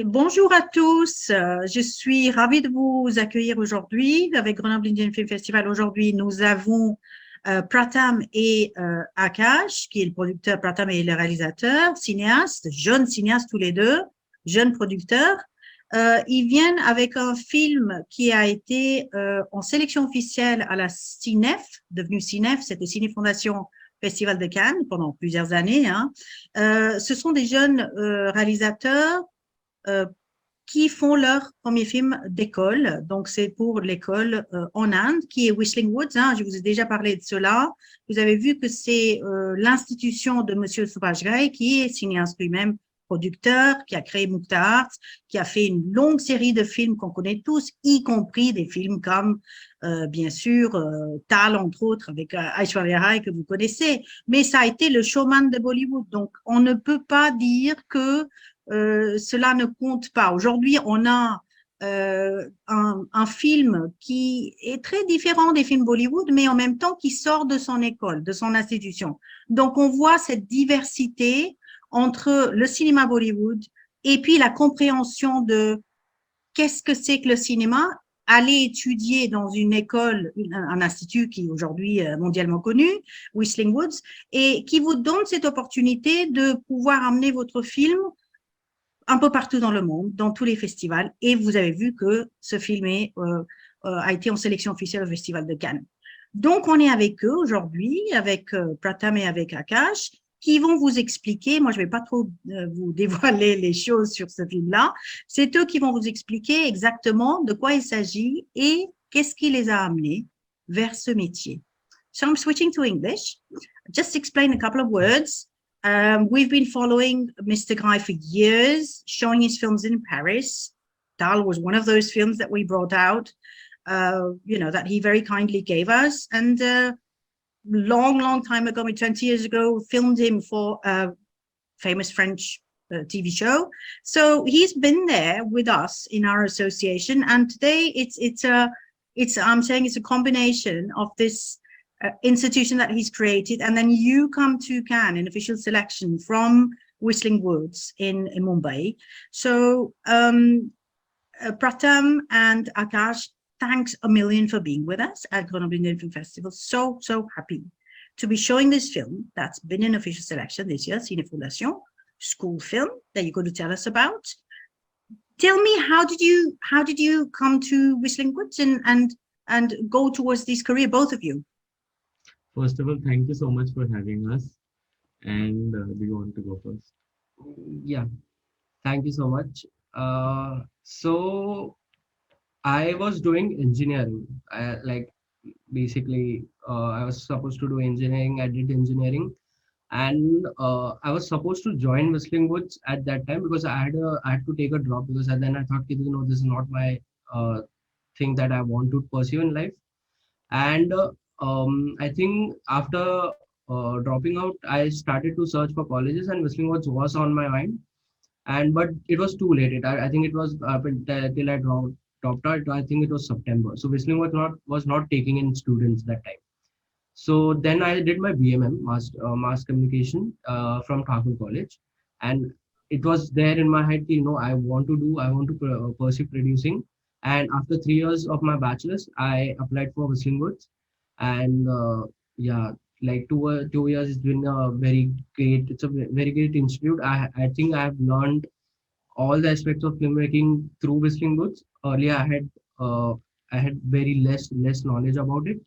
Bonjour à tous, je suis ravie de vous accueillir aujourd'hui avec Grenoble Indian Film Festival. Aujourd'hui, nous avons Pratham et Akash, qui est le producteur, Pratham est le réalisateur, cinéaste, jeunes cinéastes tous les deux, jeunes producteurs. Ils viennent avec un film qui a été en sélection officielle à la Cinef, devenue Cinef, c'était Ciné Fondation Festival de Cannes pendant plusieurs années. Hein. Ce sont des jeunes réalisateurs qui font leur premier film d'école. Donc, c'est pour l'école en Inde, qui est Whistling Woods. Hein, je vous ai déjà parlé de cela. Vous avez vu que c'est l'institution de Monsieur Subhash Ghai, qui est cinéaste lui-même, producteur, qui a créé Mukta, qui a fait une longue série de films qu'on connaît tous, y compris des films comme, bien sûr, Tal, entre autres, avec Aishwarya Rai, que vous connaissez. Mais ça a été le showman de Bollywood. Donc, on ne peut pas dire que cela ne compte pas. Aujourd'hui, on a un film qui est très différent des films Bollywood, mais en même temps qui sort de son école, de son institution. Donc, on voit cette diversité entre le cinéma Bollywood et puis la compréhension de qu'est-ce que c'est que le cinéma, aller étudier dans une école, un institut qui est aujourd'hui mondialement connu, Whistling Woods, et qui vous donne cette opportunité de pouvoir amener votre film un peu partout dans le monde, dans tous les festivals. Et vous avez vu que ce film a été en sélection officielle au Festival de Cannes. Donc, on est avec eux aujourd'hui, avec Pratham et avec Akash, qui vont vous expliquer, moi je ne vais pas trop vous dévoiler les choses sur ce film-là, c'est eux qui vont vous expliquer exactement de quoi il s'agit et qu'est-ce qui les a amenés vers ce métier. So I'm switching to English. Just explain a couple of words. We've been following Mr. Ghai for years, showing his films in Paris. Dal was one of those films that we brought out, that he very kindly gave us. And long time ago, 20 years ago, filmed him for a famous French TV show. So he's been there with us in our association. And today I'm saying it's a combination of this institution that he's created, and then you come to Cannes in official selection from Whistling Woods in Mumbai. So Pratham and Akash, thanks a million for being with us at Grenoble Indian Film Festival. So happy to be showing this film that's been in official selection this year, Ciné Fondation, school film that you're going to tell us about. Tell me, how did you come to Whistling Woods and go towards this career, both of you? First of all, thank you so much for having us. And do you want to go first? Yeah, thank you so much. So I was doing engineering. I was supposed to do engineering. I did engineering, and I was supposed to join Whistling Woods at that time because I had to take a drop, because then I thought, this is not my thing that I want to pursue in life. And I think after dropping out, I started to search for colleges, and Whistling Woods was on my mind. But it was too late. I think it was till I dropped out. I think it was September. So Whistling was not taking in students that time. So then I did my BMM, mass communication from Thakur College, and it was there in my head. I want to pursue producing. And after 3 years of my bachelor's, I applied for Whistling Woods. And 2 years, it's been a very great institute. I think I have learned all the aspects of filmmaking through Whistling Woods. Earlier I had very less knowledge about it,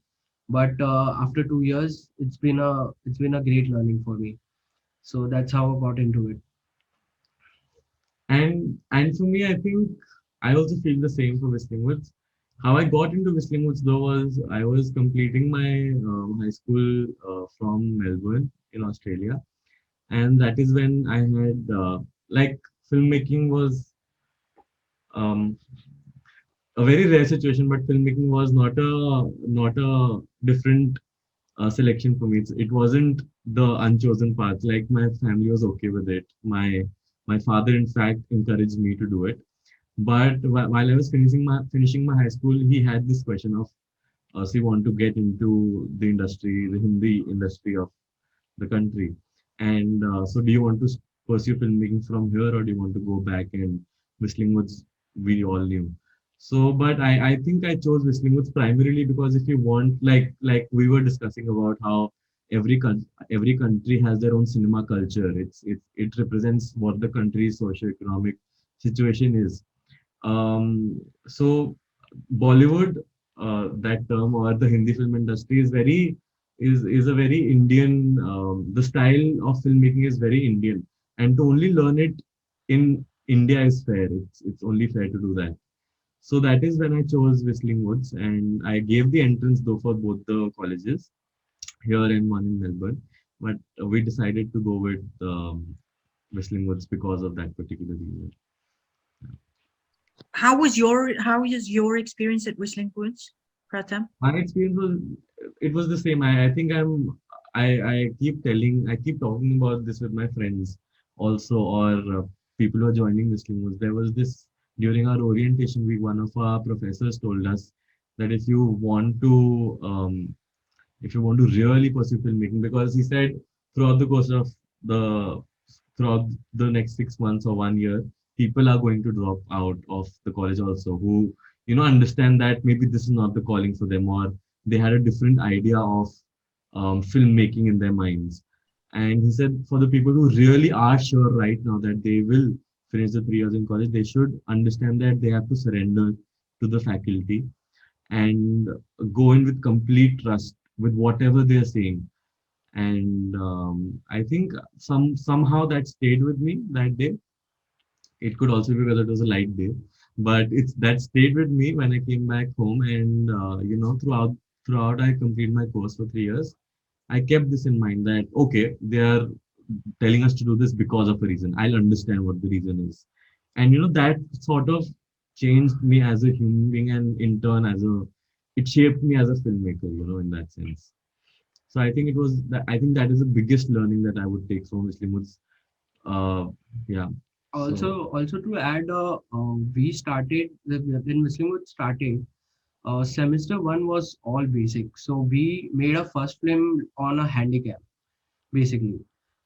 but after 2 years, it's been a great learning for me. So that's how I got into it. And for me, I think I also feel the same for Whistling Woods. How I got into Whistling Woods, though, was I was completing my high school from Melbourne in Australia, and that is when I had filmmaking was a very rare situation, but filmmaking was not a different selection for me. It wasn't the unchosen path. Like my family was okay with it. My father, in fact, encouraged me to do it. But while I was finishing my high school, he had this question of, so you want to get into the industry, the Hindi industry of the country, and so do you want to pursue filmmaking from here, or do you want to go back and Whistling Woods we all knew. So, but I think I chose Whistling Woods primarily because if you want, like we were discussing about how every country has their own cinema culture. It represents what the country's socio-economic situation is. So Bollywood, that term, or the Hindi film industry is a very Indian. The style of filmmaking is very Indian, and to only learn it in India is fair. It's only fair to do that. So that is when I chose Whistling Woods, and I gave the entrance though for both the colleges here and one in Melbourne. But we decided to go with Whistling Woods because of that particular reason. How is your experience at Whistling Woods, Pratham? My experience was the same. I think I keep talking about this with my friends also, or people who are joining Whistling Woods. There was this during our orientation week. One of our professors told us that if you want to really pursue filmmaking, because he said throughout the course of the throughout the next 6 months or 1 year, people are going to drop out of the college also, who understand that maybe this is not the calling for them, or they had a different idea of filmmaking in their minds. And he said for the people who really are sure right now that they will finish the 3 years in college, they should understand that they have to surrender to the faculty and go in with complete trust with whatever they're saying. And I think somehow that stayed with me that day. It could also be because it was a light day, but it's that stayed with me when I came back home. And throughout I completed my course for 3 years. I kept this in mind that okay, they are telling us to do this because of a reason. I'll understand what the reason is, and that sort of changed me as a human being, and in turn it shaped me as a filmmaker. In that sense. So I think it was that. I think that is the biggest learning that I would take from Muslim Woods. Yeah. Also to add, we started when Whistling Woods started. Semester one was all basic, so we made a first film on a handicap basically,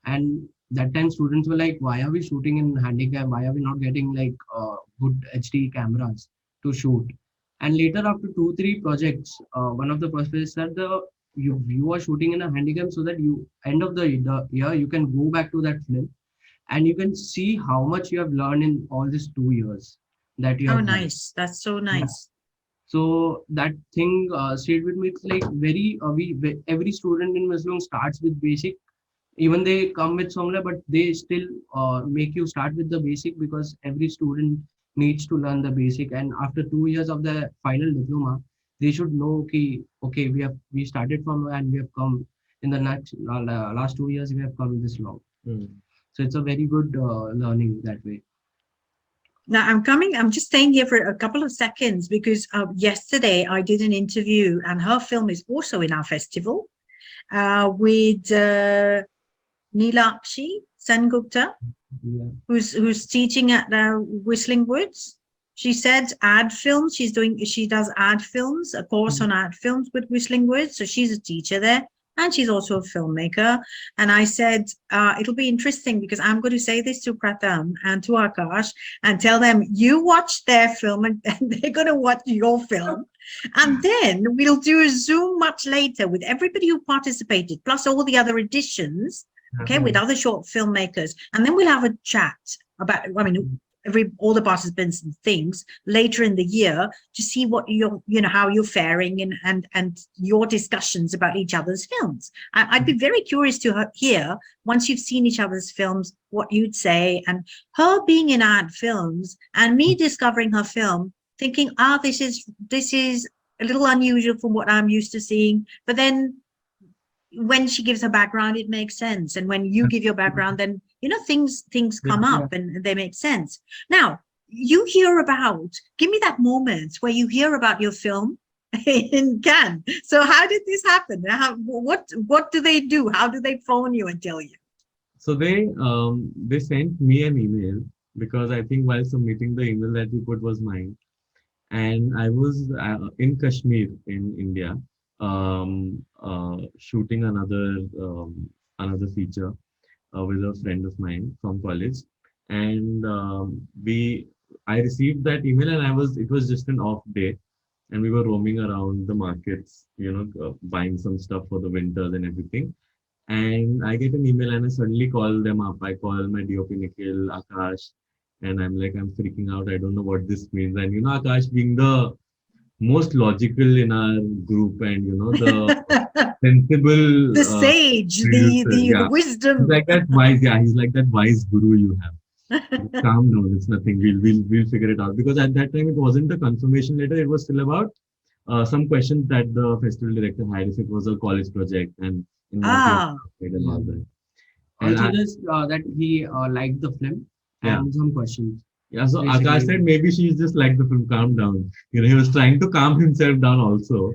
and that time students were like, "Why are we shooting in handicap? Why are we not getting like good HD cameras to shoot?" And later, after 2 3 projects, one of the professors said, you are shooting in a handicap so that you end of the year you can go back to that film and you can see how much you have learned in all these 2 years that you Oh, have done. nice. That's so Yeah. nice. So that thing stayed with me. It's like every student in Muslim starts with basic. Even they come with somewhere, but they still make you start with the basic because every student needs to learn the basic. And after 2 years of the final diploma, they should know, okay, we started from and we have come in the next last 2 years we have come this long. So it's a very good learning that way. Now I'm just staying here for a couple of seconds because yesterday I did an interview and her film is also in our festival with Neelakshi Sengupta, Yeah. who's teaching at Whistling Woods. She said ad films. She does ad films, a course on ad films with Whistling Woods. So she's a teacher there. And she's also a filmmaker. And I said, it'll be interesting because I'm going to say this to Pratham and to Akash and tell them, you watch their film and they're going to watch your film. And then we'll do a Zoom much later with everybody who participated, plus all the other editions, okay, with other short filmmakers. And then we'll have a chat about, all the participants and things later in the year to see what how you're faring and your discussions about each other's films. I'd be very curious to hear, once you've seen each other's films, what you'd say. And her being in ad films and me discovering her film, thinking, this is a little unusual from what I'm used to seeing. But then when she gives her background, it makes sense. And when you give your background, then things come up and they make sense. Now, give me that moment where you hear about your film in Cannes. So how did this happen? What do they do? How do they phone you and tell you? So they sent me an email because I think while submitting the email that we put was mine, and I was in Kashmir in India, shooting another feature with a friend of mine from college, and we I received that email, and it was just an off day, and we were roaming around the markets, buying some stuff for the winters and everything. And I get an email and I suddenly call them up. I call my DOP Nikhil, Akash, and I'm like, I'm freaking out. I don't know what this means. And Akash being the most logical in our group, and the sensible the sage, producer, the wisdom. He's like that wise, he's like that wise guru you have. Calm down, it's nothing. We'll figure it out. Because at that time it wasn't a confirmation letter, it was still about some questions that the festival director had if it was a college project and in what and all that. And Also, just that he liked the film and some questions. Yeah, so Akash said maybe she's just like the film, calm down. He was trying to calm himself down also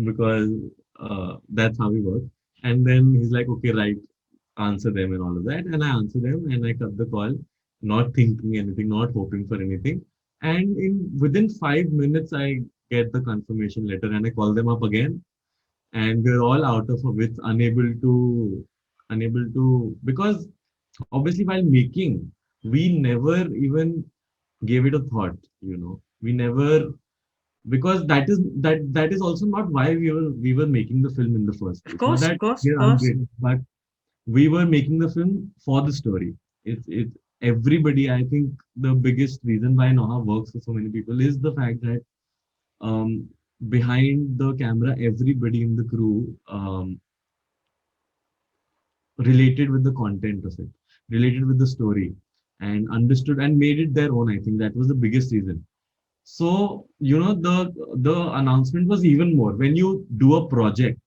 because that's how he works. And then he's like, okay, right, answer them and all of that. And I answer them and I cut the call, not thinking anything, not hoping for anything. And within 5 minutes, I get the confirmation letter and I call them up again. And we're all out of wits, unable to, because obviously while making, we never even gave it a thought, we never, because that is also not why we were making the film in the first place. Of course. But we were making the film for the story. It's everybody. I think the biggest reason why NAUHA works for so many people is the fact that behind the camera, everybody in the crew related with the content of it, related with the story, and understood and made it their own. I think that was the biggest reason. So the announcement was even more when you do a project,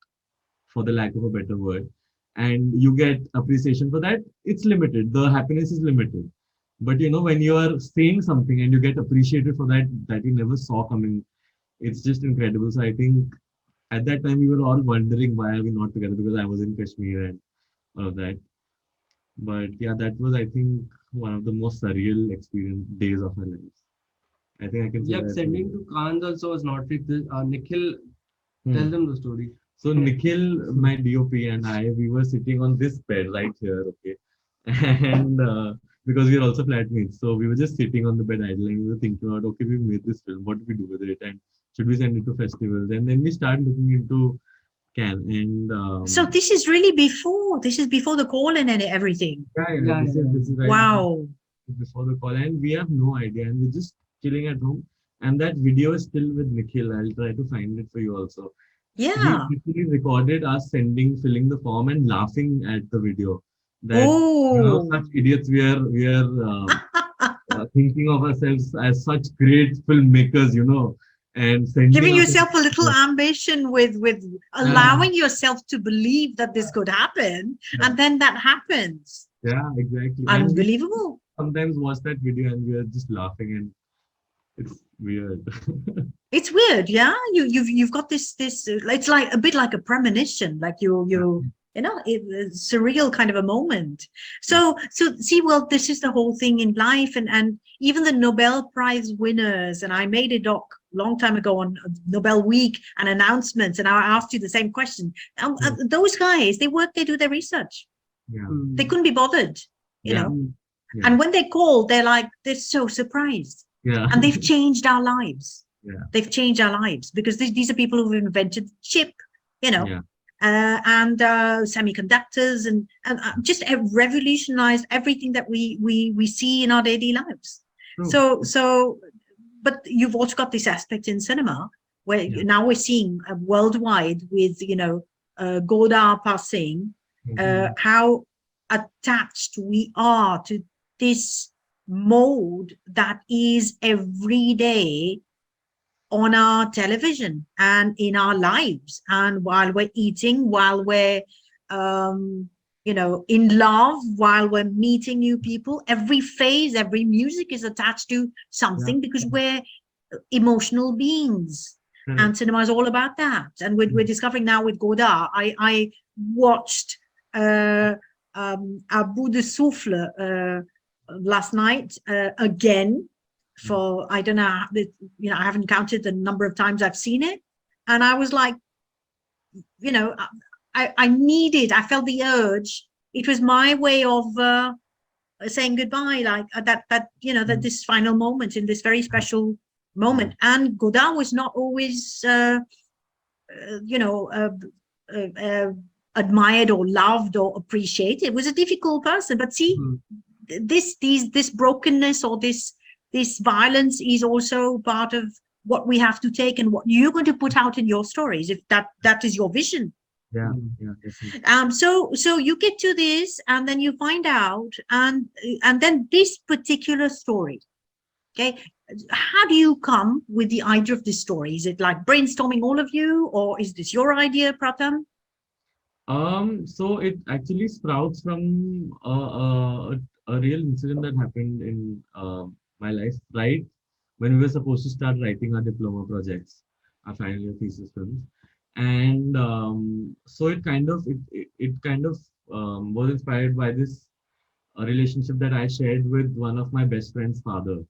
for the lack of a better word, and you get appreciation for that. It's limited. The happiness is limited. But when you are saying something and you get appreciated for that you never saw coming, it's just incredible. So I think at that time we were all wondering why are we not together, because I was in Kashmir and all of that. But yeah, that was, I think, one of the most surreal days of our lives. I think I can say that. Sending to Cannes also was not it. Nikhil, tell them the story. So Nikhil, my DOP, and I, we were sitting on this bed right here, okay, and because we are also flatmates, so we were just sitting on the bed idling. We were thinking about, okay, we made this film. What do we do with it, and should we send it to festivals? And then we started looking into Cannes. And so this is really before. This is before the call and everything. Yeah. This is right. Wow. Before the call, and we have no idea, and we're just chilling at home. And that video is still with Nikhil. I'll try to find it for you also. Yeah. He recorded us filling the form and laughing at the video. That such idiots we are thinking of ourselves as such great filmmakers, and giving yourself a little ambition with allowing yourself to believe that this could happen, and then that happens. Yeah, exactly. Unbelievable. Sometimes watch that video and we are just laughing, and it's weird. It's weird, yeah. You've got this. It's like a bit like a premonition, like you it's surreal kind of a moment. So see, well, this is the whole thing in life, and even the Nobel Prize winners. And I made a doc long time ago on Nobel Week and announcements, and I asked you the same question. Those guys, they do their research. Yeah. They couldn't be bothered, you know. Yeah. And when they call, they're so surprised. Yeah. And they've changed our lives. Yeah. They've changed our lives because these are people who've invented chip, and semiconductors and just revolutionized everything that we see in our daily lives. True. So, but you've also got this aspect in cinema where now we're seeing worldwide with Godard passing, how attached we are to this mode that is every day on our television and in our lives, and while we're eating, while we're in love, while we're meeting new people, every phase, every music is attached to something, because we're emotional beings. And cinema is all about that. And we're discovering now with Godard. I watched À bout de souffle last night again for, I don't know, I haven't counted the number of times I've seen it. And I was like, I felt the urge. It was my way of saying goodbye, like that this final moment in this very special moment. And Godard was not always, admired or loved or appreciated. It was a difficult person, but see, this brokenness or this violence is also part of what we have to take and what you're going to put out in your stories, if that is your vision. Yeah, definitely. So you get to this, and then you find out, and then this particular story. Okay, how do you come with the idea of this story? Is it like brainstorming, all of you, or is this your idea, Pratham? So it actually sprouts from a real incident that happened in my life, right when we were supposed to start writing our diploma projects, our final year thesis films. And so it kind of was inspired by this relationship that I shared with one of my best friend's father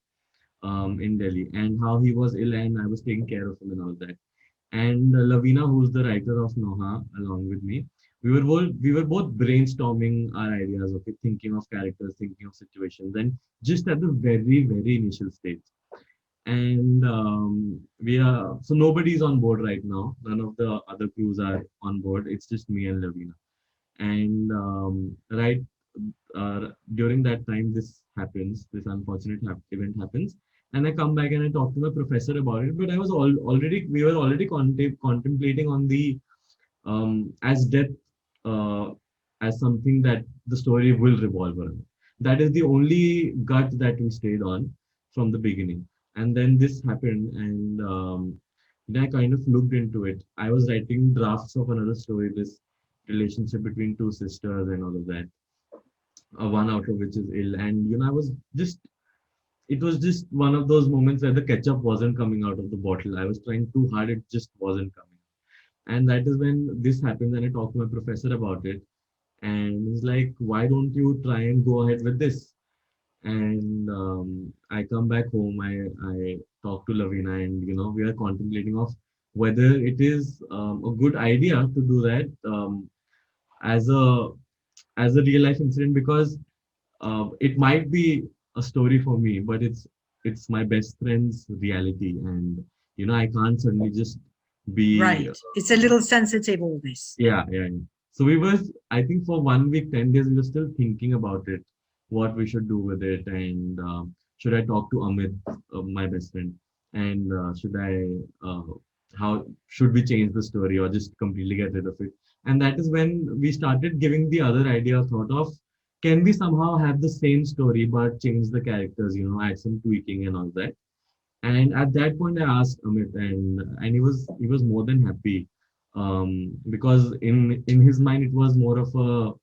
in Delhi, and how he was ill and I was taking care of him and all that. And Lavina, who's the writer of NAUHA, along with me, we were both brainstorming our ideas, okay, thinking of characters, thinking of situations, and just at the very, very initial stage. And so nobody's on board right now. None of the other crews are on board. It's just me and Lavina. And during that time, this unfortunate event happens. And I come back and I talk to my professor about it. But we were already contemplating on the as death as something that the story will revolve around. That is the only gut that we stayed on from the beginning. And then this happened, and then I kind of looked into it. I was writing drafts of another story, this relationship between two sisters and all of that. One out of which is ill, and it was just one of those moments where the ketchup wasn't coming out of the bottle. I was trying too hard, it just wasn't coming. And that is when this happens, and I talked to my professor about it, and he's like, "Why don't you try and go ahead with this?" And I come back home, I talk to Lavina, and we are contemplating of whether it is a good idea to do that as a real life incident, because it might be a story for me, but it's my best friend's reality, and I can't suddenly just be right. It's a little sensitive, all this. Yeah. So I think for 1 week, 10 days, we were still thinking about it, what we should do with it, and should I talk to Amit, my best friend, and how should we change the story or just completely get rid of it? And that is when we started giving the other idea a thought of, can we somehow have the same story but change the characters, add some tweaking and all that. And at that point, I asked Amit, and he was more than happy, because in his mind it was more of a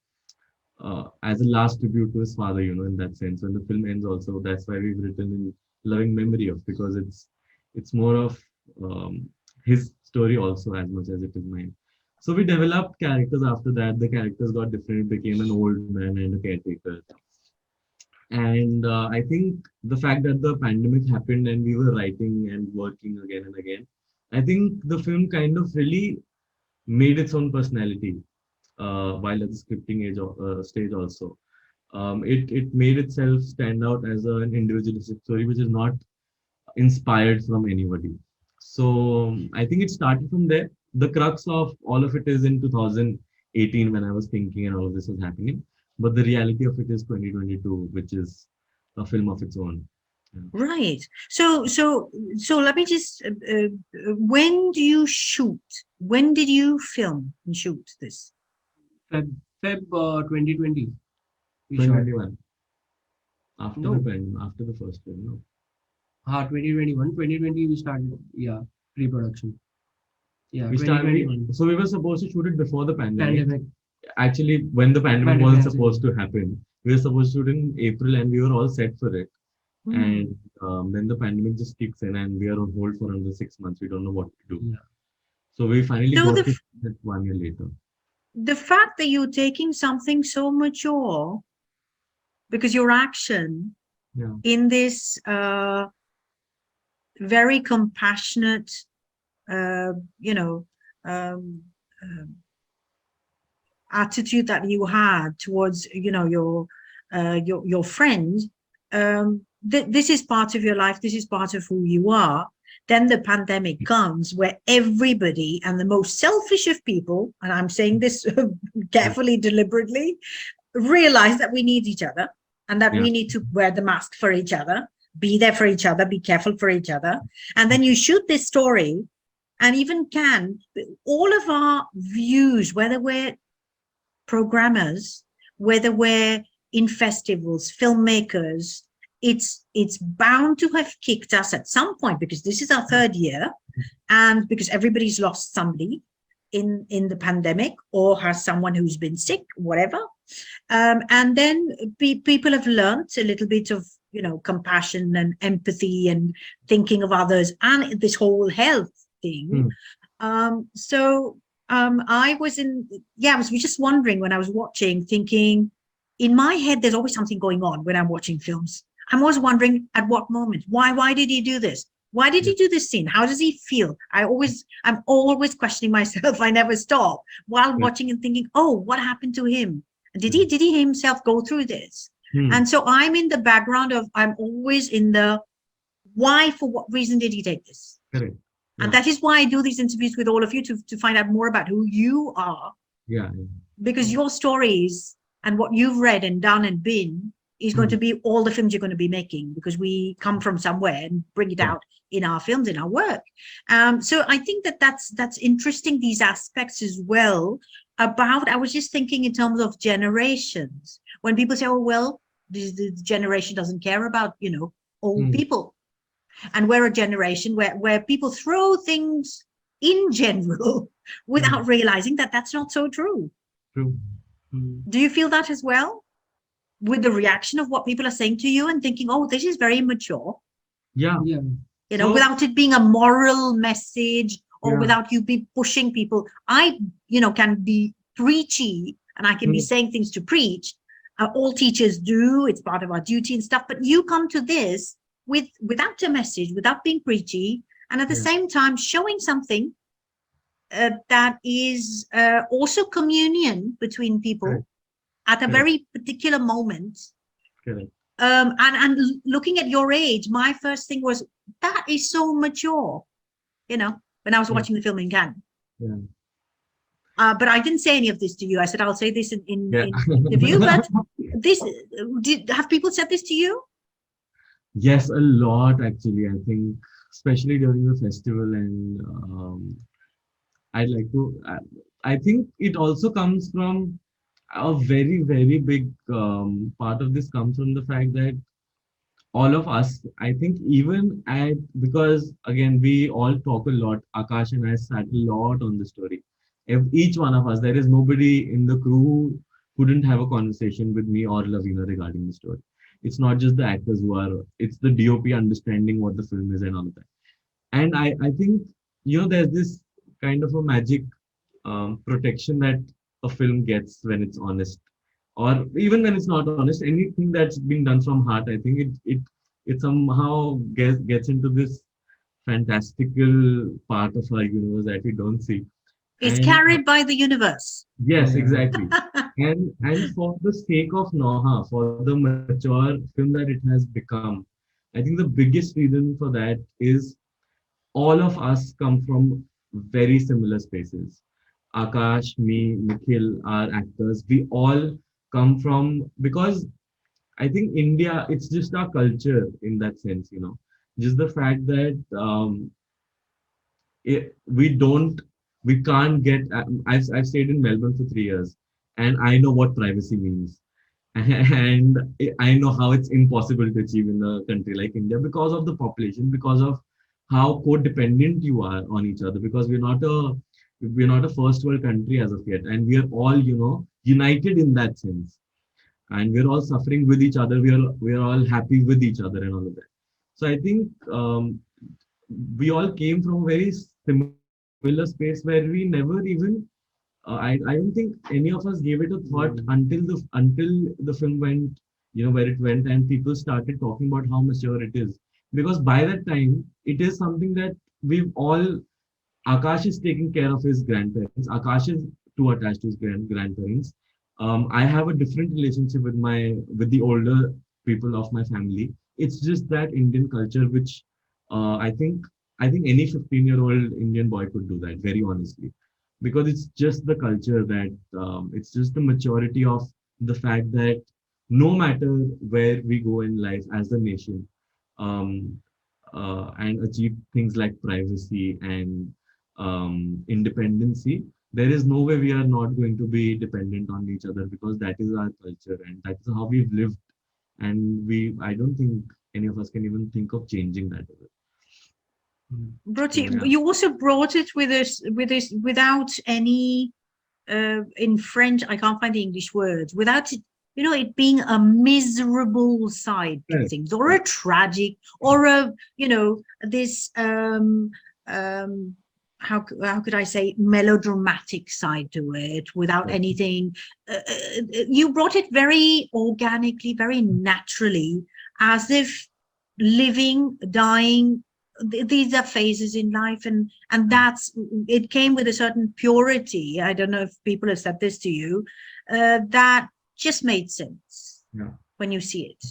as a last tribute to his father, in that sense. When the film ends, also that's why we've written in loving memory of, because it's more of his story also as much as it is mine. So we developed characters after that. The characters got different. It became an old man and a caretaker. And I think the fact that the pandemic happened and we were writing and working again and again, I think the film kind of really made its own personality while at the scripting stage also. It made itself stand out as an individualistic story, which is not inspired from anybody. So I think it started from there. The crux of all of it is in 2018 when I was thinking and all of this was happening. But the reality of it is 2022, which is a film of its own. Yeah. Right. So let me just, when do you shoot? When did you film and shoot this? Feb 2020. 2021. After the first film, no? 2021. 2020 we started, pre-production. Yeah, we started. So we were supposed to shoot it before the pandemic. Actually, when the pandemic wasn't supposed to happen, we were supposed to shoot in April, and we were all set for it. And then the pandemic just kicks in and we are on hold for another 6 months. We don't know what to do. Yeah. So we finally So got to it 1 year later. the fact that you're taking something so mature, because your action Yeah. in this very compassionate, you know, um, um, attitude that you had towards, you know, your friend, this is part of your life. This is part of who you are. Then the pandemic comes where everybody, and the most selfish of people, and I'm saying this carefully, deliberately, realize that we need each other and that we need to wear the mask for each other, be there for each other, be careful for each other. And then you shoot this story, and even all of our views, whether we're programmers, whether we're in festivals, filmmakers, it's bound to have kicked us at some point, because this is our third year, and because everybody's lost somebody in the pandemic or has someone who's been sick, whatever. And then people have learned a little bit of, you know, compassion and empathy and thinking of others and this whole health thing. I was just wondering when I was watching, thinking, in my head, there's always something going on when I'm watching films. I'm always wondering at what moment, why did he do this? Why did he do this scene? How does he feel? I'm always questioning myself. I never stop while watching and thinking, oh, what happened to him? Did he himself go through this? And so I'm in the background of, I'm always in the why, for what reason did he take this? Correct. And that is why I do these interviews with all of you, to find out more about who you are. Yeah. Because your stories and what you've read and done and been is going to be all the films you're going to be making, because we come from somewhere and bring it out in our films, in our work. So I think that's interesting, these aspects as well. I was just thinking in terms of generations, when people say, oh, well, the generation doesn't care about, you know, old people. And we're a generation where people throw things in general without realizing that that's not so true. True. Do you feel that as well? With the reaction of what people are saying to you and thinking, oh, this is very mature. Yeah. You know, without it being a moral message or without you be pushing people. I, you know, can be preachy and I can be saying things to preach. All teachers do. It's part of our duty and stuff. But you come to this without a message, without being preachy, and at the same time showing something that is also communion between people at a very particular moment. And looking at your age, my first thing was, that is so mature, you know, when I was watching the film in Cannes. But I didn't say any of this to you. I said, I'll say this in interview. But have people said this to you? Yes, a lot actually. I think, especially during the festival, and I'd like to. I think it also comes from a very, very big part of this comes from the fact that all of us, I think, because again, we all talk a lot. Akash and I sat a lot on the story. If each one of us, there is nobody in the crew who didn't have a conversation with me or Lavina regarding the story. It's not just the actors it's the DOP understanding what the film is and all of that. And I think, you know, there's this kind of a magic protection that a film gets when it's honest, or even when it's not honest. Anything that's been done from heart, I think it somehow gets into this fantastical part of our universe that we don't see. It's carried by the universe. Yes, exactly. and for the sake of NAUHA, for the mature film that it has become, I think the biggest reason for that is all of us come from very similar spaces. Akash, me, Nikhil, our actors, we all come from, because I think India, it's just our culture in that sense, you know, just the fact that we can't get, I've stayed in Melbourne for 3 years and I know what privacy means. And I know how it's impossible to achieve in a country like India because of the population, because of how codependent you are on each other, because we're not a first world country as of yet, and we are all, you know, united in that sense. and we're all suffering with each other. We are all happy with each other and all of that. So I think we all came from a very similar space where we never even I don't think any of us gave it a thought until the film went, where it went, and people started talking about how mature it is. Because by that time, it is something that we've all. Akash is taking care of his grandparents. Akash is too attached to his grandparents. I have a different relationship with the older people of my family. It's just that Indian culture, which I think any 15-year-old Indian boy could do that, very honestly, because it's just the culture that it's just the maturity of the fact that no matter where we go in life as a nation, um, and achieve things like privacy and independency, there is no way we are not going to be dependent on each other, because that is our culture and that is how we've lived. And I don't think any of us can even think of changing that. You also brought it with us without any in French, I can't find the English words, without it, it being a miserable side to things, or a tragic, or a, this how could I say, melodramatic side to it, without anything. You brought it very organically, very naturally, as if living, dying, these are phases in life, and it came with a certain purity. I don't know if people have said this to you, that just made sense when you see it.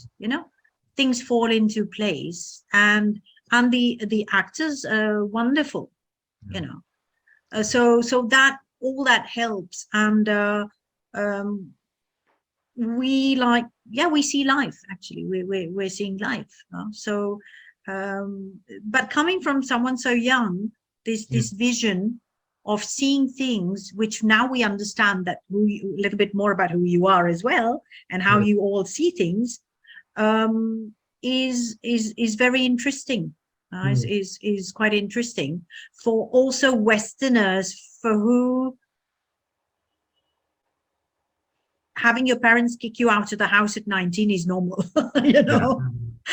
Things fall into place, and the actors are wonderful. So that all that helps, and we see life. Actually, we're seeing life. So. But coming from someone so young, this vision of seeing things, which now we understand that a little bit more about who you are as well, and how you all see things, is very interesting. Is quite interesting for also Westerners, for who having your parents kick you out of the house at 19 is normal,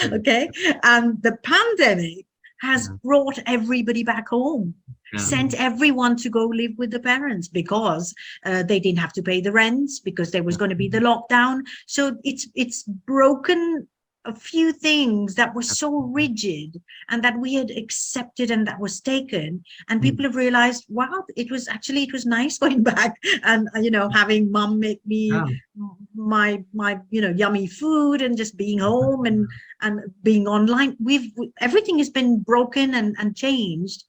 Okay, and the pandemic has brought everybody back home, sent everyone to go live with the parents, because they didn't have to pay the rents, because there was going to be the lockdown. So it's broken a few things that were so rigid and that we had accepted and that was taken, and people have realized, wow, it was nice going back and having mum make me my yummy food, and just being home and being online. Everything has been broken and changed,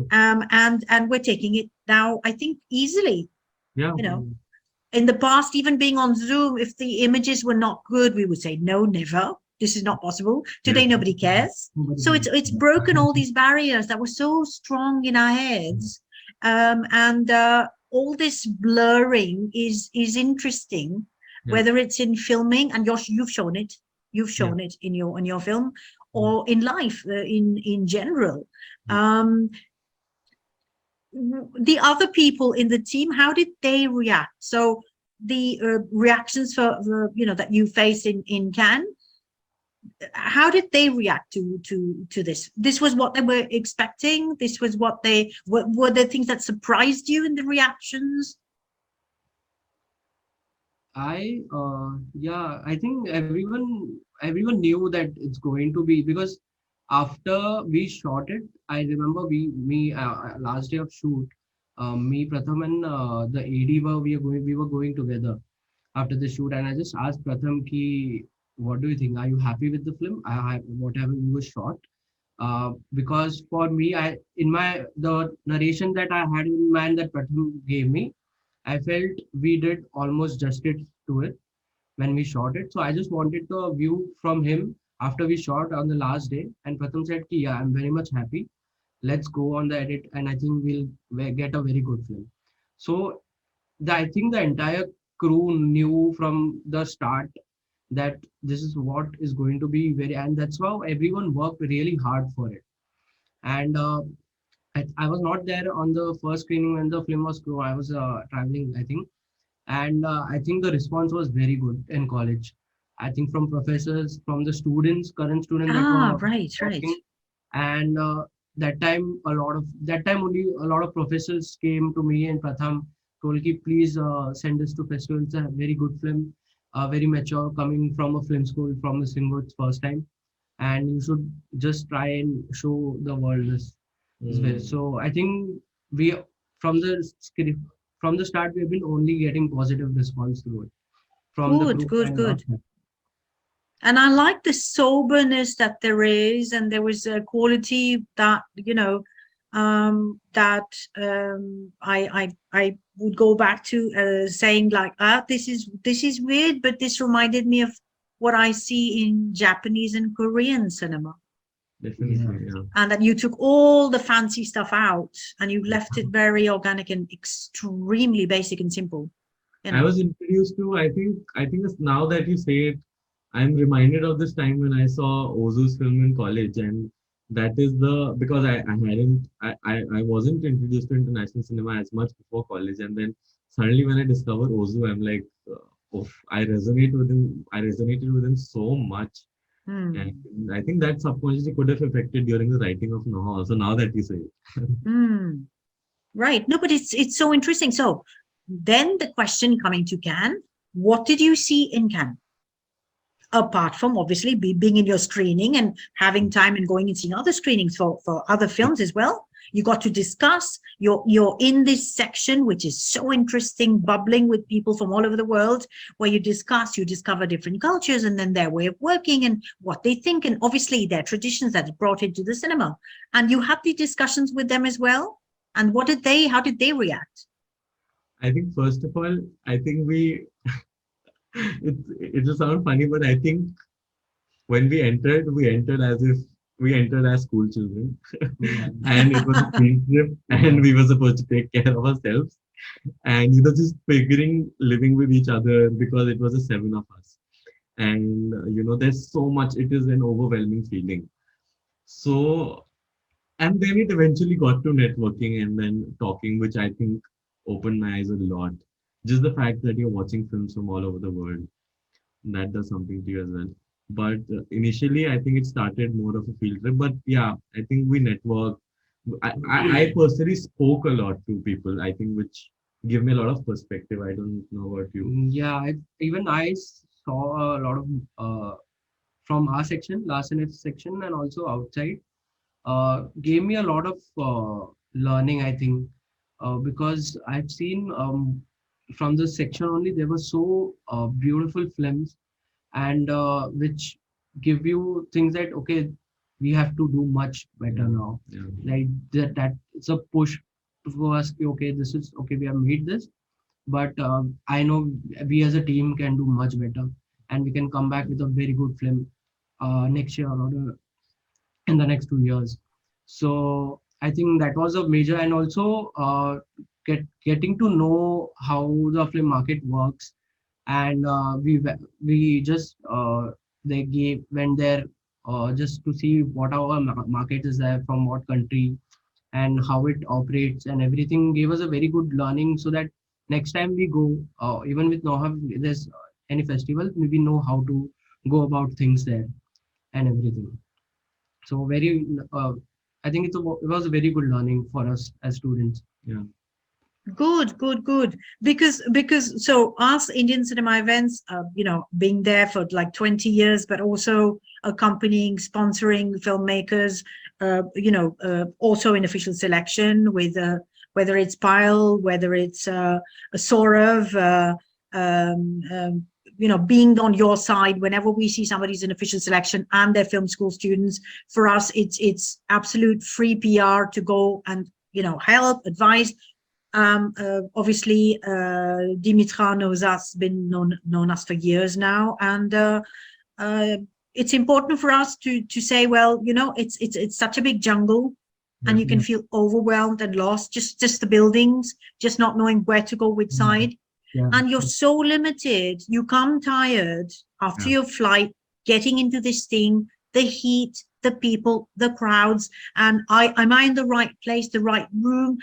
and we're taking it now, I think, easily. In the past, even being on Zoom, if the images were not good, we would say, no, never, this is not possible. Today, nobody cares. So it's broken all these barriers that were so strong in our heads, and all this blurring is interesting, whether it's in filming, and you've shown it in your film, or in life, in general. The other people in the team, how did they react? So the reactions for that you face in Cannes, how did they react to this? This was what they were expecting? This was what were there things that surprised you in the reactions? I think everyone knew that it's going to be, because after we shot it, I remember last day of shoot, me, Pratham, and the AD we were going together after the shoot, and I just asked Pratham ki, what do you think? Are you happy with the film? Whatever we were shot. Because for me, the narration that I had in mind that Pratham gave me, I felt we did almost justice to it when we shot it. So I just wanted the view from him after we shot on the last day. And Pratham said, yeah, I'm very much happy. Let's go on the edit, and I think we'll get a very good film. So I think the entire crew knew from the start that this is what is going to be and that's how everyone worked really hard for it. And I was not there on the first screening when the film was grown. I was traveling, I think. And I think the response was very good in college. I think from professors, from the students, current students that Ah, were right, right. talking. And that time only a lot of professors came to me and Pratham, told ki please send this to festival. It's a very good film, very mature, coming from a film school from the Singapore first time, and you should just try and show the world this way. So I think we from the script from the start we have been only getting positive response to it from the Good, group good, and good. And I like the soberness that there is, and there was a quality that, I would go back to saying like, this is weird, but this reminded me of what I see in Japanese and Korean cinema. Definitely, yeah. And that you took all the fancy stuff out and you left it very organic and extremely basic and simple. I was introduced to, I think it's now that you say it, I'm reminded of this time when I saw Ozu's film in college, and that is because I wasn't introduced to international cinema as much before college, and then suddenly when I discovered Ozu, I'm like, I resonated with him so much, and I think that subconsciously could have affected during the writing of NAUHA also. Now that you say it, Right. No, but it's so interesting. So then the question coming to Cannes, what did you see in Cannes? Apart from obviously being in your screening and having time and going and seeing other screenings for other films as well, you got to discuss. You're in this section, which is so interesting, bubbling with people from all over the world, where you discover different cultures and then their way of working and what they think, and obviously their traditions that are brought into the cinema. And you have the discussions with them as well. And how did they react? I think first of all, I think it will sound funny, but I think when we entered as school children, and it was a field trip, and we were supposed to take care of ourselves, and just figuring living with each other because it was a seven of us, and there's so much. It is an overwhelming feeling. So, and then it eventually got to networking and then talking, which I think opened my eyes a lot. Just the fact that you're watching films from all over the world, that does something to you as well. But initially, I think it started more of a field trip. But yeah, I think we networked. I personally spoke a lot to people, I think, which give me a lot of perspective. I don't know about you. Yeah, even I saw a lot of from our section, last Cinef section, and also outside. Gave me a lot of learning, I think, because I've seen from the section only there were so beautiful films, and which give you things that okay, we have to do much better now. Yeah. Like that it's a push for us. Okay, this is okay. We have made this, but I know we as a team can do much better, and we can come back with a very good film next year or in the next 2 years. So I think that was a major, and also getting to know how the film market works, and we just they went there just to see what our market is there from what country and how it operates, and everything gave us a very good learning, so that next time we go, even with NAUHA, there's any festival, we know how to go about things there and everything. So very, I think it was a very good learning for us as students. Yeah. Good. Because so us Indian cinema events, being there for like 20 years, but also accompanying, sponsoring filmmakers, also in official selection with whether it's Pyle, whether it's Saurav, being on your side whenever we see somebody's in official selection and they're film school students. For us, it's absolute free PR to go and help, advise. Obviously, Dimitra knows us, been known us for years now, and it's important for us to say, well, it's such a big jungle, and you can feel overwhelmed and lost. Just the buildings, just not knowing where to go, which side. Yeah. And you're so limited. You come tired after your flight, getting into this thing, the heat, the people, the crowds, and am I in the right place, the right room?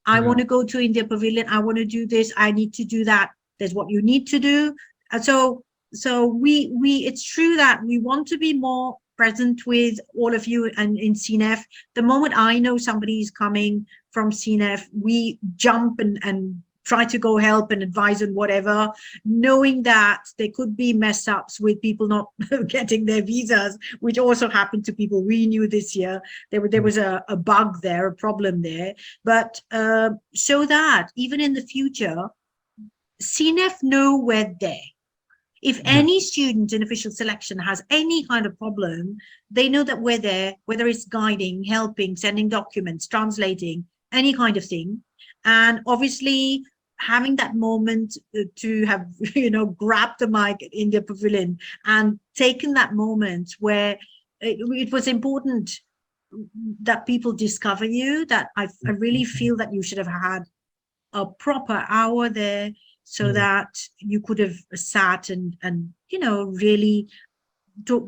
I want to go to India Pavilion. I want to do this. I need to do that. there's what you need to do. And so we it's true that we want to be more present with all of you and in Cinef. The moment I know somebody is coming from Cinef, we jump and try to go help and advise on whatever, knowing that there could be mess ups with people not getting their visas, which also happened to people we knew this year. There was a bug there, a problem there. But so that even in the future, Cinef know we're there. If any student in official selection has any kind of problem, they know that we're there, whether it's guiding, helping, sending documents, translating, any kind of thing. And obviously having that moment to have, grabbed the mic in the pavilion and taken that moment where it was important that people discover you, that I really feel that you should have had a proper hour there, so that you could have sat and really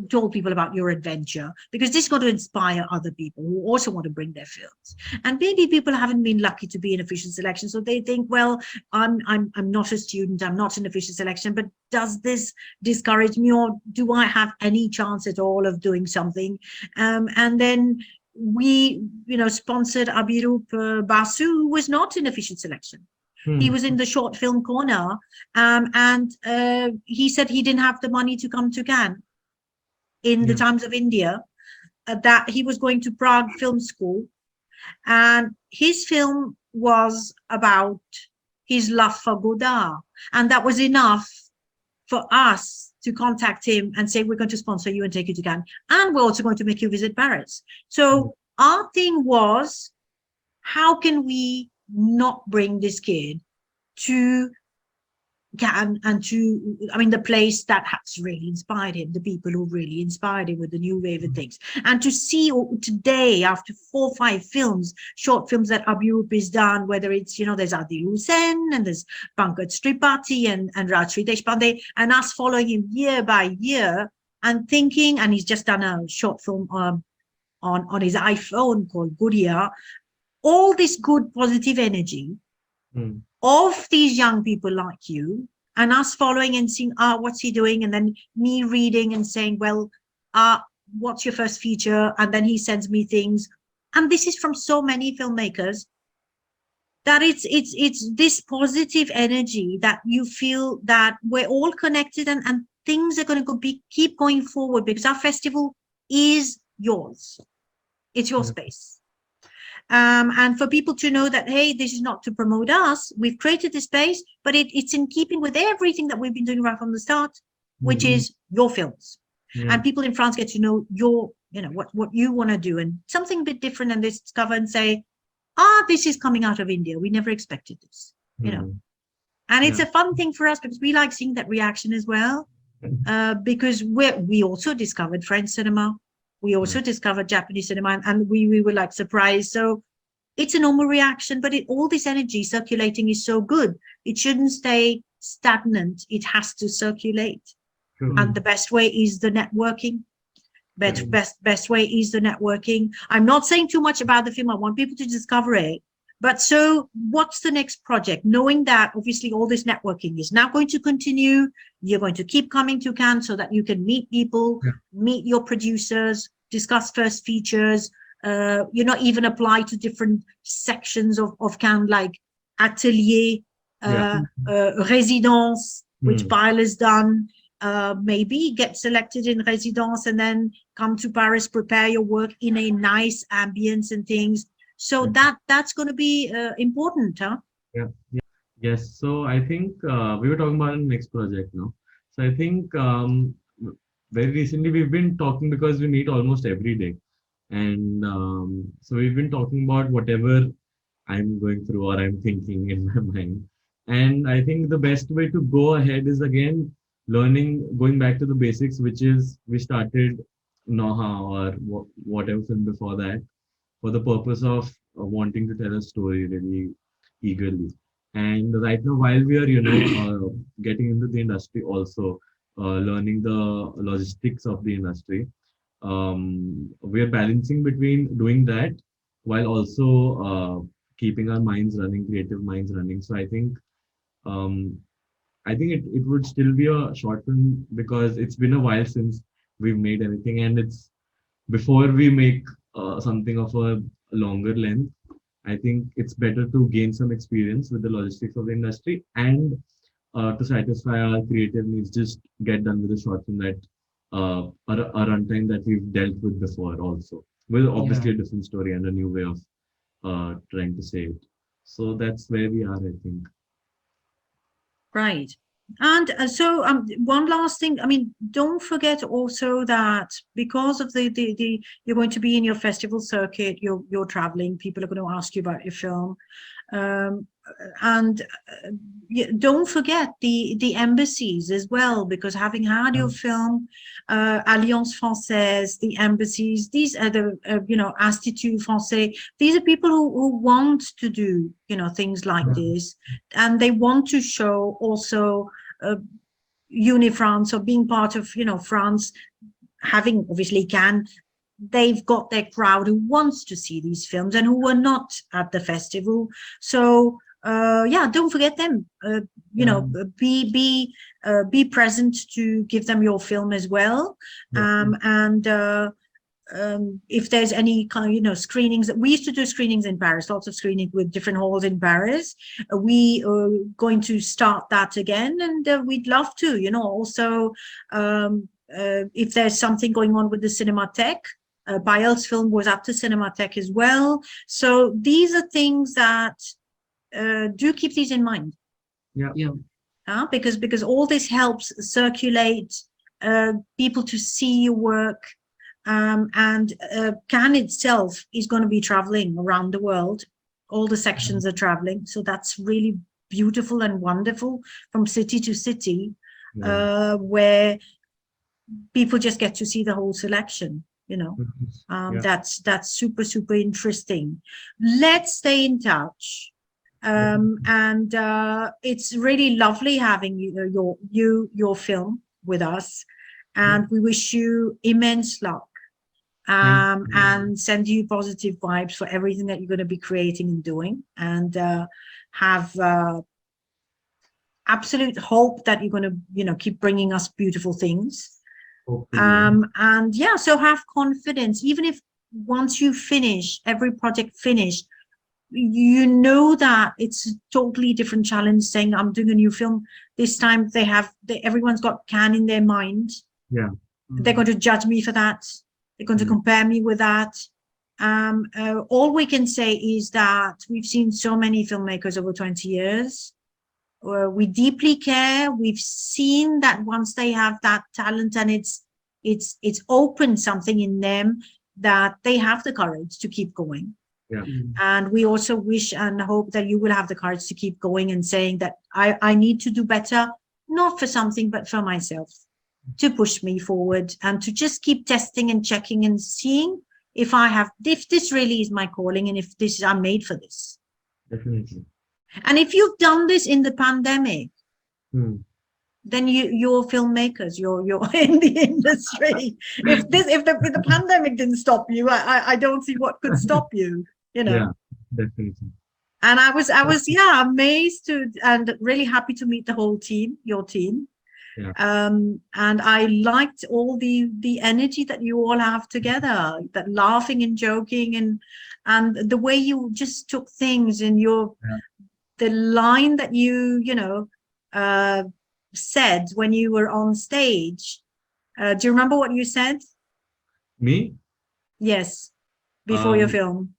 told people about your adventure, because this is going to inspire other people who also want to bring their films. And maybe people haven't been lucky to be in official selection, so they think, well, I'm not a student, I'm not in official selection, but does this discourage me, or do I have any chance at all of doing something? And then we sponsored Apoorv Basu, who was not in official selection. He was in the short film corner, and he said he didn't have the money to come to Cannes in the Times of India, that he was going to Prague Film School, and his film was about his love for Godard, and that was enough for us to contact him and say, we're going to sponsor you and take you to Cannes, and we're also going to make you visit Paris. So our thing was, how can we not bring this kid to Cannes and to, the place that has really inspired him, the people who really inspired him with the new wave of things. And to see today, after 4 or 5 films, short films that Apoorv has done, whether it's, there's Adil Hussain and there's Pankaj Tripathi and Rajshri Deshpande, and us following him year by year and thinking, and he's just done a short film on his iPhone called Guria. All this good positive energy of these young people like you, and us following and seeing, what's he doing? And then me reading and saying, well, what's your first feature? And then he sends me things. And this is from so many filmmakers, that it's this positive energy that you feel that we're all connected, and things are going to keep going forward, because our festival is yours. It's your space. And for people to know that, hey, this is not to promote us, we've created this space, but it's in keeping with everything that we've been doing right from the start, which is your films. And people in France get to know your, what you want to do, and something a bit different, and they discover and say, this is coming out of India. We never expected this, And it's a fun thing for us, because we like seeing that reaction as well, because we also discovered French cinema. We also discovered Japanese cinema, and we were like surprised. So it's a normal reaction, but all this energy circulating is so good. It shouldn't stay stagnant. It has to circulate. And the best way is the networking. Best way is the networking. I'm not saying too much about the film. I want people to discover it. But so what's the next project? Knowing that obviously all this networking is now going to continue. You're going to keep coming to Cannes so that you can meet people, meet your producers, discuss first features, even apply to different sections of Cannes, like atelier, résidence, which Pyle has done. Maybe get selected in résidence and then come to Paris, prepare your work in a nice ambience and things. So that's going to be important, huh? Yes. So I think we were talking about the next project now. So I think very recently we've been talking, because we meet almost every day, and so we've been talking about whatever I'm going through or I'm thinking in my mind. And I think the best way to go ahead is again going back to the basics, which is we started NAUHA or whatever film before that, for the purpose of wanting to tell a story really eagerly. And right now, while we are, getting into the industry, also learning the logistics of the industry, we are balancing between doing that while also keeping our minds running, creative minds running. So I think I think it would still be a short film because it's been a while since we've made anything, and it's before we make something of a longer length. I think it's better to gain some experience with the logistics of the industry and to satisfy our creative needs, just get done with a short film that a runtime that we've dealt with before also, with obviously a different story and a new way of trying to say it. So that's where we are, I think. Right. And so one last thing, I mean, don't forget also that because of the you're going to be in your festival circuit, you're traveling, people are going to ask you about your film. And don't forget the embassies as well, because having had your film, Alliance Française, the embassies, these are the Institut Français, these are people who want to do things like this, and they want to show also Uni-France, or being part of France, having obviously Cannes. They've got their crowd who wants to see these films and who were not at the festival. So don't forget them. Be present to give them your film as well. If there's any kind of screenings, that we used to do screenings in Paris, lots of screening with different halls in Paris. We are going to start that again, and we'd love to. Also, if there's something going on with the Cinémathèque. Bayel's film was at the Cinémathèque as well. So these are things that do keep these in mind. Because all this helps circulate people to see your work. And Cannes itself is going to be traveling around the world. All the sections are traveling. So that's really beautiful and wonderful, from city to city, where people just get to see the whole selection. That's super, super interesting. Let's stay in touch. And it's really lovely having your film with us. And we wish you immense luck. And send you positive vibes for everything that you're going to be creating and doing, and have absolute hope that you're going to keep bringing us beautiful things. So have confidence, even if once you finish every project finished, that it's a totally different challenge, saying I'm doing a new film this time. Everyone's got Cannes in their mind. They're going to judge me for that. They're going to compare me with that. All we can say is that we've seen so many filmmakers over 20 years. We deeply care. We've seen that once they have that talent and it's opened something in them, that they have the courage to keep going. And we also wish and hope that you will have the courage to keep going and saying that I need to do better, not for something, but for myself, to push me forward, and to just keep testing and checking and seeing if this really is my calling, and if I'm made for this. Definitely. And if you've done this in the pandemic, then you're filmmakers, you're in the industry. If the pandemic didn't stop you, I don't see what could stop you. Yeah, definitely. And I was amazed and really happy to meet the whole team, your team. And I liked all the energy that you all have together, that laughing and joking, and the way you just took things, and the line that you said when you were on stage. Do you remember what you said? Me? Yes, before your film.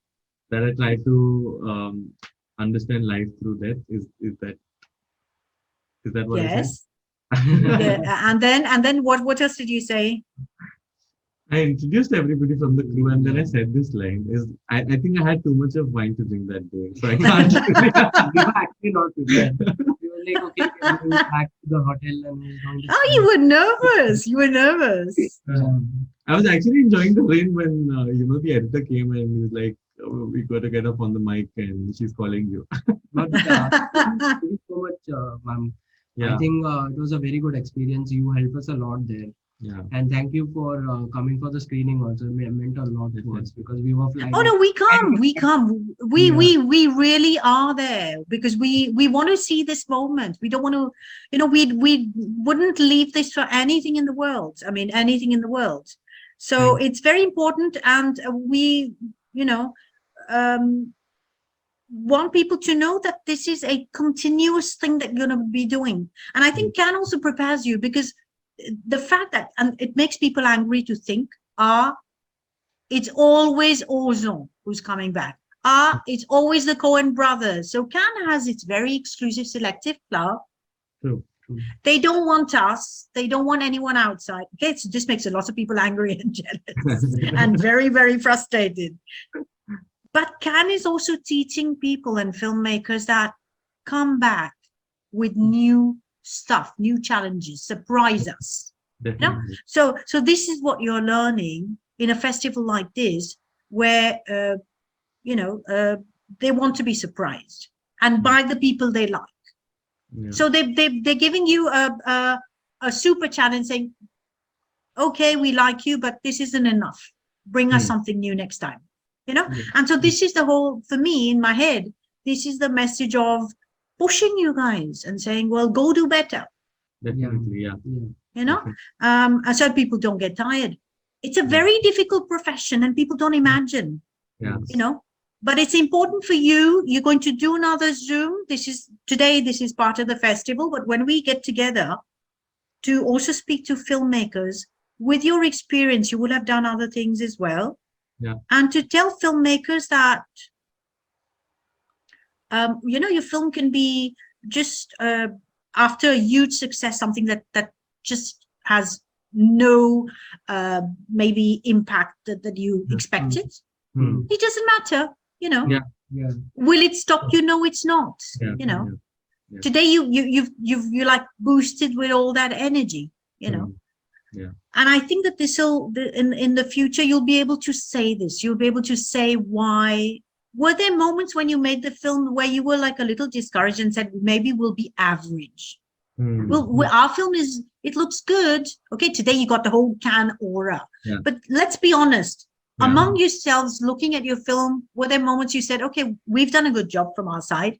That I try to understand life through death. Is that what I said? And then what else did you say? I introduced everybody from the crew, and then I said this line. I think I had too much of wine to drink that day, so I can't. You were actually not prepared. You were like, okay, can we go back to the hotel and you were nervous. You were nervous. I was actually enjoying the rain when the editor came and he was like, we got to get up on the mic and she's calling you. But thank you so much, ma'am. I think it was a very good experience. You helped us a lot there. Yeah. And thank you for coming for the screening also. It meant a lot to us because we were flying. Oh no, we come. We really are there because we want to see this moment. We don't want to, we wouldn't leave this for anything in the world. I mean, anything in the world. So it's very important, and we, want people to know that this is a continuous thing that you're going to be doing. And I think Cannes also prepares you, because the fact that, and it makes people angry to think, it's always Ozon who's coming back. It's always the Coen brothers. So Cannes has its very exclusive selective club. True. They don't want us. They don't want anyone outside. Okay, so this makes a lot of people angry and jealous and very, very frustrated. But Cannes is also teaching people and filmmakers that come back with new stuff, new challenges, surprise us. Definitely. So this is what you're learning in a festival like this, where they want to be surprised and by the people they like. Yeah. So they're giving you a super challenge, saying, okay, we like you, but this isn't enough. Bring us something new next time. And so this is the whole, for me in my head, this is the message of pushing you guys and saying, well, go do better. Definitely, yeah. And so people don't get tired. It's a very difficult profession, and people don't imagine. Yeah. But it's important for you. You're going to do another Zoom. This is part of the festival, but when we get together to also speak to filmmakers, with your experience, you will have done other things as well. Yeah. And to tell filmmakers that, your film can be just after a huge success, something that just has no maybe impact that you expected. It doesn't matter, Yeah. Will it stop you? No, it's not. Yeah. Today you like boosted with all that energy, Yeah. And I think that in the future, you'll be able to say this. You'll be able to say why. Were there moments when you made the film where you were like a little discouraged and said, maybe we'll be average? Well, our film it looks good. Okay, today you got the whole Cannes aura. Yeah. But let's be honest. Yeah. Among yourselves, looking at your film, were there moments you said, okay, we've done a good job from our side.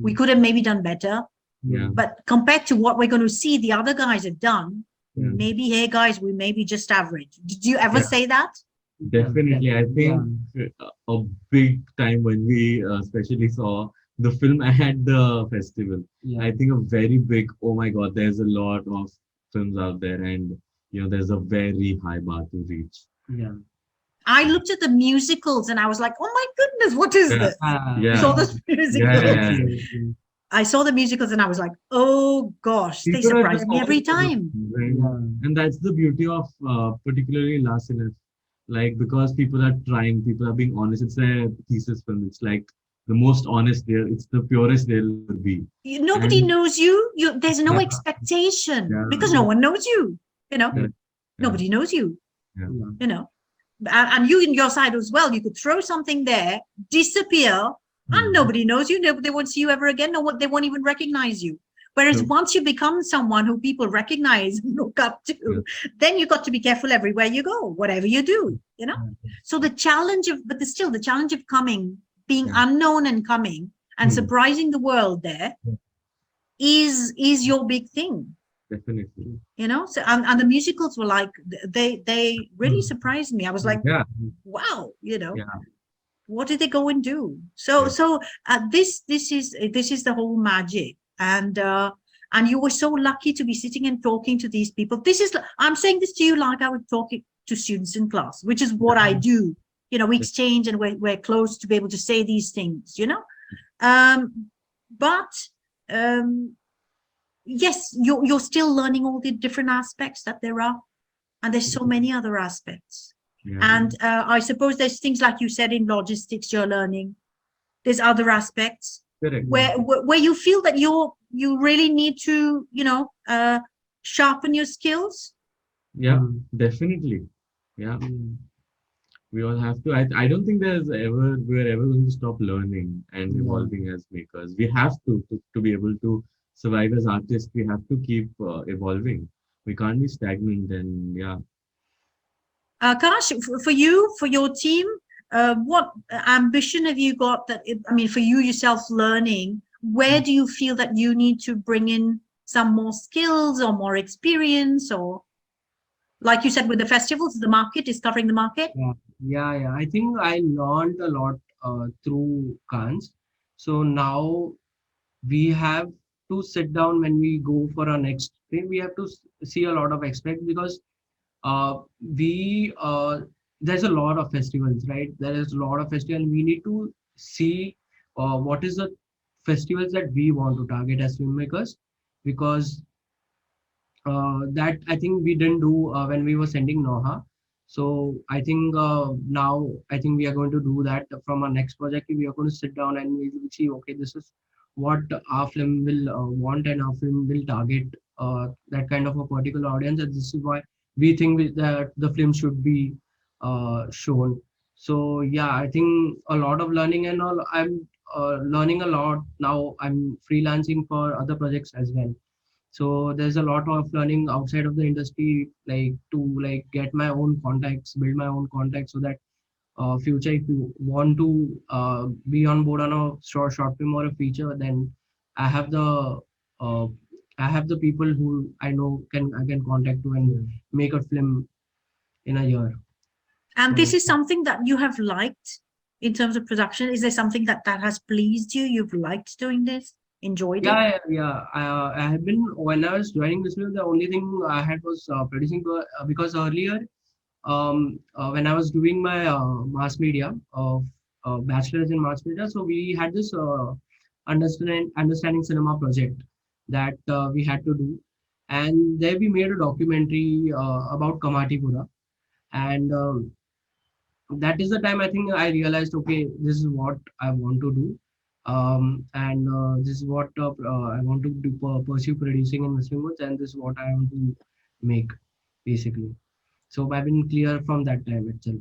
We could have maybe done better. Yeah. But compared to what we're going to see the other guys have done, Yeah. maybe, hey guys, we may be just average. Did you ever say that? Definitely. I think a big time when we especially saw the film at the festival, I think a very big, oh my God, there's a lot of films out there, and there's a very high bar to reach. Yeah. I looked at the musicals and I was like, oh my goodness, what is this? Yeah. Saw this musical. Yeah. I saw the musicals and I was like, oh gosh, they People are surprise just me every awesome, time. right? And that's the beauty of particularly La Cinef. Like, because people are trying, people are being honest. It's a thesis film. It's like the most honest there. It's the purest there will be. Nobody knows you. There's no expectation because no one knows you. Nobody knows you. And you in your side as well. You could throw something there, disappear, and nobody knows you. They won't see you ever again. They won't even recognize you. Whereas once you become someone who people recognize and look up to, then you got to be careful everywhere you go, whatever you do, So the challenge of, the challenge of coming, being unknown and coming and surprising the world there is your big thing. Definitely. So and the musicals were like, they really surprised me. I was like, wow, what did they go and do? So this is the whole magic. And you were so lucky to be sitting and talking to these people. I'm saying this to you like I would talk to students in class, which is what I do. We exchange and we're close to be able to say these things, but yes, you're still learning all the different aspects that there are, and there's so many other aspects. And I suppose there's things like you said in logistics you're learning. There's other aspects. Correct. Where you feel that you really need to sharpen your skills. Definitely. We all have to. I don't think we're ever going to stop learning and evolving as makers. We have to be able to survive as artists. We have to keep evolving. we can't be stagnant. And yeah, Akash, for you, for your team, what ambition have you got that, I mean, for you yourself learning, where do you feel that you need to bring in some more skills or more experience, or like you said with the festivals, the market, discovering the market? Yeah. I think I learned a lot through Cannes. So now we have to sit down when we go for our next thing. We have to see a lot of aspects because we there's a lot of festivals, right? There is a lot of festivals. We need to see what is the festivals that we want to target as filmmakers, because that I think we didn't do when we were sending NAUHA. So I think now I think we are going to do that from our next project. We are going to sit down and we will see, okay, this is what our film will want, and our film will target that kind of a particular audience, and this is why we think that the film should be shown. So yeah, I think a lot of learning and all. I'm learning a lot now. I'm freelancing for other projects as well. So there's a lot of learning outside of the industry, like to like get my own contacts, build my own contacts, so that future, if you want to be on board on a short film or a feature, then I have the uh, I have the people who I know I can contact to and make a film in a year. And So this is something that you have liked in terms of production? Is there something that has pleased you? You've liked doing this, enjoyed it? yeah. I have been, when I was joining this film, the only thing I had was producing, because earlier when I was doing my mass media of bachelor's in mass media, so we had this understanding cinema project that we had to do, and there we made a documentary about Kamatipura, and that is the time I think I realized, okay, this is what I want to do, and this is what I want to do, pursue producing in Whistling Woods, and this is what I want to make basically. So I've been clear from that time itself.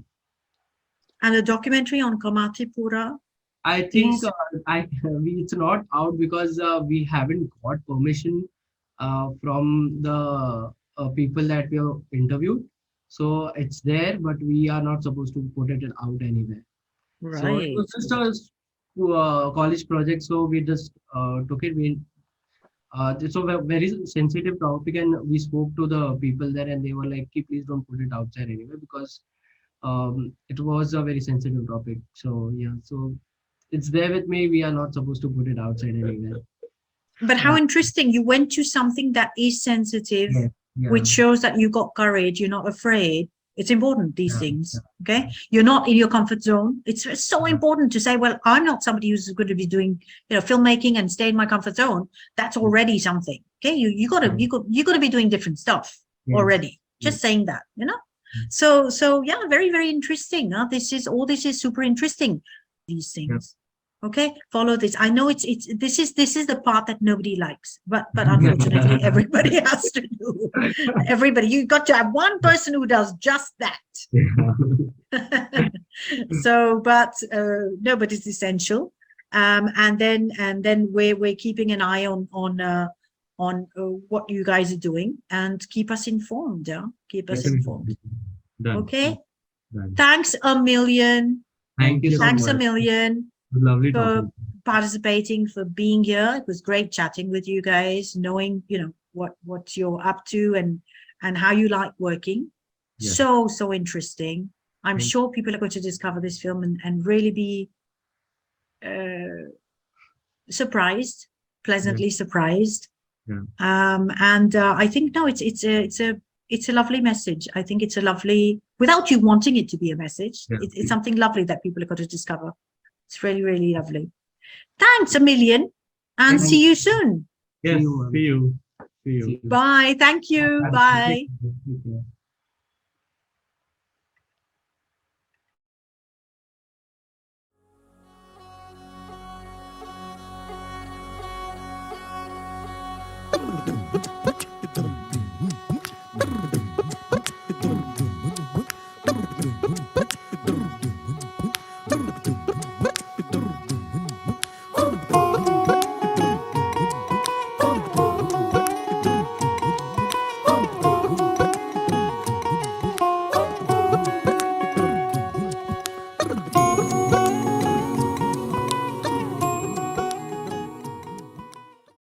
And a documentary on Kamatipura? I think it's not out because we haven't got permission from the people that we have interviewed. So it's there, but we are not supposed to put it out anywhere. Right. So it was just a college project, so we just took it. It's a very sensitive topic, and we spoke to the people there, and they were like, please don't put it outside anyway, because it was a very sensitive topic. So yeah, so it's there with me. We are not supposed to put it outside anywhere. But how interesting. You went to something that is sensitive, which shows that you got courage. You're not afraid. It's important, these things. Okay. You're not in your comfort zone. It's so important to say, well, I'm not somebody who's going to be doing, filmmaking and stay in my comfort zone. That's already something. Okay. You gotta be doing different stuff already. Just saying that, So yeah, very, very interesting. This is super interesting. These things. Okay, follow this. I know this is the part that nobody likes, but unfortunately everybody has to do. Everybody, you got to have one person who does just that. So, but no, but it's essential. And then we're keeping an eye on what you guys are doing, and keep us informed. Keep us informed. Done. Okay. Done. Thanks a million. Thank you. Thanks a million. Lovely for participating, for being here. It was great chatting with you guys, knowing what you're up to and how you like working. So interesting. I'm sure people are going to discover this film and really be surprised, pleasantly surprised. And I think it's a lovely message. I think it's a lovely, without you wanting it to be a message, it's something lovely that people are going to discover. It's really, really lovely. Thanks a million, and see you soon. Yes, see you. Bye. Thank you. Bye.